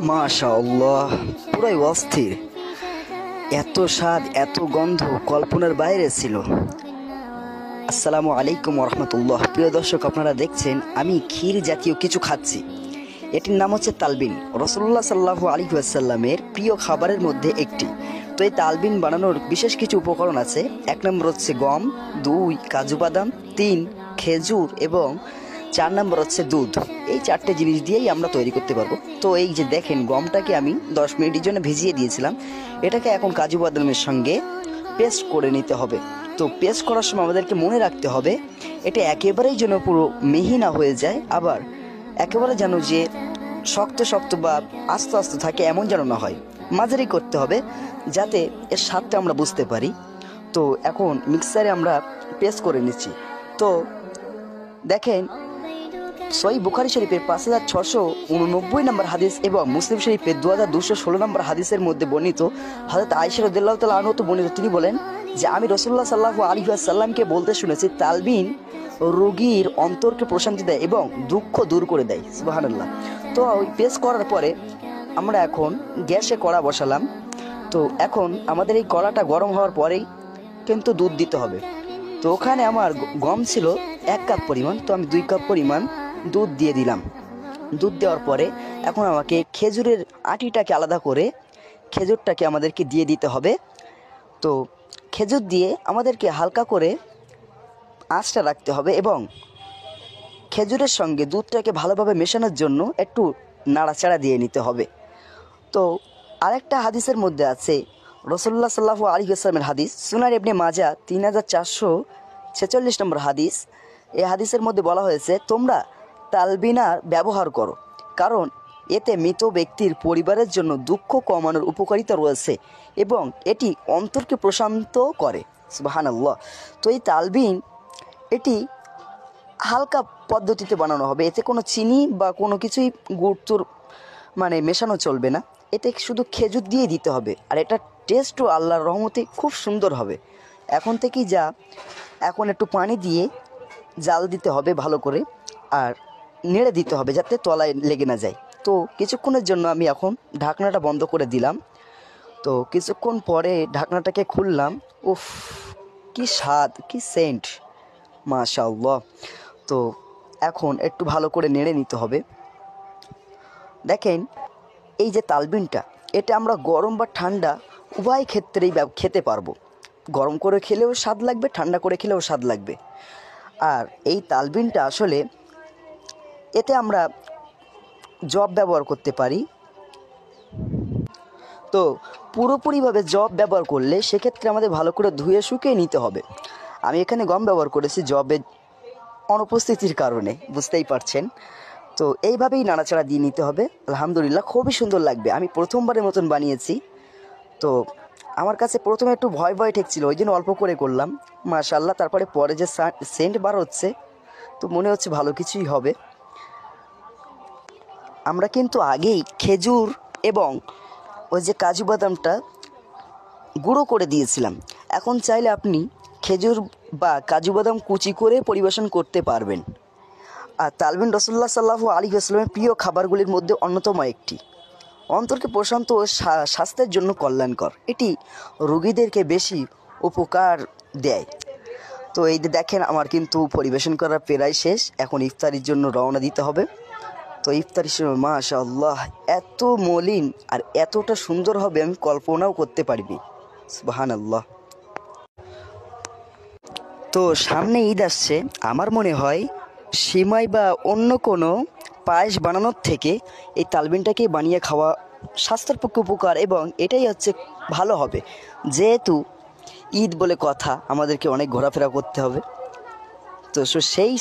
মাশাআল্লাহ, পুরাই অস্থির। এত স্বাদ, এত গন্ধ কল্পনার বাইরে ছিল। আসসালামু আলাইকুম রহমতুল্লাহ। প্রিয় দর্শক, আপনারা দেখছেন আমি ক্ষীর জাতীয় কিছু খাচ্ছি। এটির নাম হচ্ছে তালবিন। রাসূলুল্লাহ সাল্লাল্লাহু আলাইহি ওয়াসাল্লামের প্রিয় খাবারের মধ্যে একটি। তো এই তালবিন বানানোর বিশেষ কিছু উপকরণ আছে। 1 নম্বর হচ্ছে গম, 2 কাজু বাদাম, 3 খেজুর এবং 4 নম্বর হচ্ছে দুধ। এই 4টে জিনিস দিয়েই আমরা তৈরি করতে পারবো। তো এই যে দেখেন, গমটাকে আমি 10 মিনিটের জন্য ভিজিয়ে দিয়েছিলাম। এটাকে এখন কাজু বাদামের সঙ্গে পেস্ট করে নিতে হবে। তো পেস্ট করার সময় আমাদেরকে মনে রাখতে হবে এটা একেবারেই যেন পুরো মিহি না হয়ে যায়, আবার একেবারে যেন যে শক্ত শক্ত বা আস্তে আস্তে থাকে এমন যেন না হয়, মাঝারি করতে হবে যাতে এর স্বাদটা আমরা বুঝতে পারি। তো এখন মিক্সারে আমরা পেস্ট করে নিচ্ছি। তো দেখেন, সহিহ বুখারী শরীফের 5689 নম্বর হাদিস এবং মুসলিম শরীফের 2216 নম্বর হাদিসের মধ্যে বর্ণিত হযরত আয়েশা রাদিয়াল্লাহু তাআলা আনহা বর্ণিত, তিনি বলেন যে আমি রাসূলুল্লাহ সাল্লাল্লাহু আলাইহি ওয়াসাল্লামকে বলতে শুনেছি, তালবিন রোগীর অন্তরকে প্রশান্তি দেয় এবং দুঃখ দূর করে দেয়। সুবহানাল্লাহ। তো ওই পেস্ট করার পরে আমরা এখন গ্যাসে কড়া বসালাম। তো এখন আমাদের এই কড়াটা গরম হওয়ার পরেই কিন্তু দুধ দিতে হবে। তো ওখানে আমার গম ছিল 1 কাপ পরিমাণ, তো আমি 2 কাপ পরিমাণ দুধ দিয়ে দিলাম। দুধ দেওয়ার পরে এখন আমাকে খেজুরের আটিটাকে আলাদা করে খেজুরটাকে আমাদেরকে দিয়ে দিতে হবে। তো খেজুর দিয়ে আমাদেরকে হালকা করে আঁচটা রাখতে হবে এবং খেজুরের সঙ্গে দুধটাকে ভালোভাবে মেশানোর জন্য একটু নাড়াচাড়া দিয়ে নিতে হবে। তো আরেকটা হাদিসের মধ্যে আছে, রাসূলুল্লাহ সাল্লাল্লাহু আলাইহি ওয়াসাল্লামের হাদিস, সুনান ইবনে মাজাহ 3446 নম্বর হাদিস। এই হাদিসের মধ্যে বলা হয়েছে, তোমরা তালবিনার ব্যবহার করো, কারণ এতে মৃত ব্যক্তির পরিবারের জন্য দুঃখ কমানোর উপকারিতা রয়েছে এবং এটি অন্তরকে প্রশান্ত করে। সুবহানাল্লাহ। তো এই তালবিন এটি হালকা পদ্ধতিতে বানানো হবে, এতে কোনো চিনি বা কোনো কিছুই গুড় মেশানো চলবে না। এতে শুধু খেজুর দিয়ে দিতে হবে, আর এটা টেস্টও আল্লাহর রহমতে খুব সুন্দর হবে। এখন একটু পানি দিয়ে জাল দিতে হবে ভালো করে, আর নেড়ে দিতে হবে যাতে তলায় লেগে না যায়। তো কিছুক্ষণের জন্য আমি এখন ঢাকনাটা বন্ধ করে দিলাম। তো কিছুক্ষণ পরে ঢাকনাটাকে খুললাম। উফ, কি স্বাদ, কি সেন্ট, মাশাআল্লাহ। তো এখন একটু ভালো করে নেড়ে নিতে হবে। দেখেন, এই যে তালবিনটা, এটা আমরা গরম বা ঠান্ডা উভয় ক্ষেত্রেই খেতে পারবো। গরম করে খেলেও স্বাদ লাগবে, ঠান্ডা করে খেলেও স্বাদ লাগবে। আর এই তালবিনটা আসলে এতে আমরা জব ব্যবহার করতে পারি। তো পুরোপুরিভাবে জব ব্যবহার করলে সেক্ষেত্রে আমাদের ভালো করে ধুয়ে শুকিয়ে নিতে হবে। আমি এখানে গম ব্যবহার করেছি জবের অনুপস্থিতির কারণে, বুঝতেই পারছেন। তো এইভাবেই নাড়াচাড়া দিয়ে নিতে হবে। আলহামদুলিল্লাহ, খুবই সুন্দর লাগবে। আমি প্রথমবারের মতন বানিয়েছি, তো আমার কাছে প্রথমে একটু ভয় ভয় ঠেকছিল, ওই জন্য অল্প করে করলাম। মাশাআল্লাহ, তারপরে পরে যে সেন্ট বার হচ্ছে, তো মনে হচ্ছে ভালো কিছুই হবে। আমরা কিন্তু আগেই খেজুর এবং ওই যে কাজু বাদামটা গুঁড়ো করে দিয়েছিলাম। এখন চাইলে আপনি খেজুর বা কাজু বাদাম কুচি করে পরিবেশন করতে পারবেন। আর তালবিন রাসূলুল্লাহ সাল্লাল্লাহু আলাইহি ওয়াসাল্লামের প্রিয় খাবারগুলির মধ্যে অন্যতম একটি। অন্তরকে প্রশান্ত ও স্বাস্থ্যের জন্য কল্যাণকর। এটি রোগীদেরকে বেশি উপকার দেয়। তো এই যে দেখেন, আমার কিন্তু পরিবেশন করা প্রায় শেষ। এখন ইফতারির জন্য রওনা দিতে হবে। তো ইফতারির সময় মাশাআল্লাহ এত মলিন আর এতটা সুন্দর হবে আমি কল্পনাও করতে পারিনি। সুবহানাল্লাহ। তো সামনে ঈদ আসছে, আমার মনে হয় সিমাই বা অন্য কোনো পায়েস বানানোর থেকে এই তালবিনটাকে বানিয়ে খাওয়া স্বাস্থ্যের পক্ষে উপকার, এবং এটাই হচ্ছে ভালো হবে। যেহেতু ঈদ বলে কথা, আমাদেরকে অনেক ঘোরাফেরা করতে হবে। তো সেই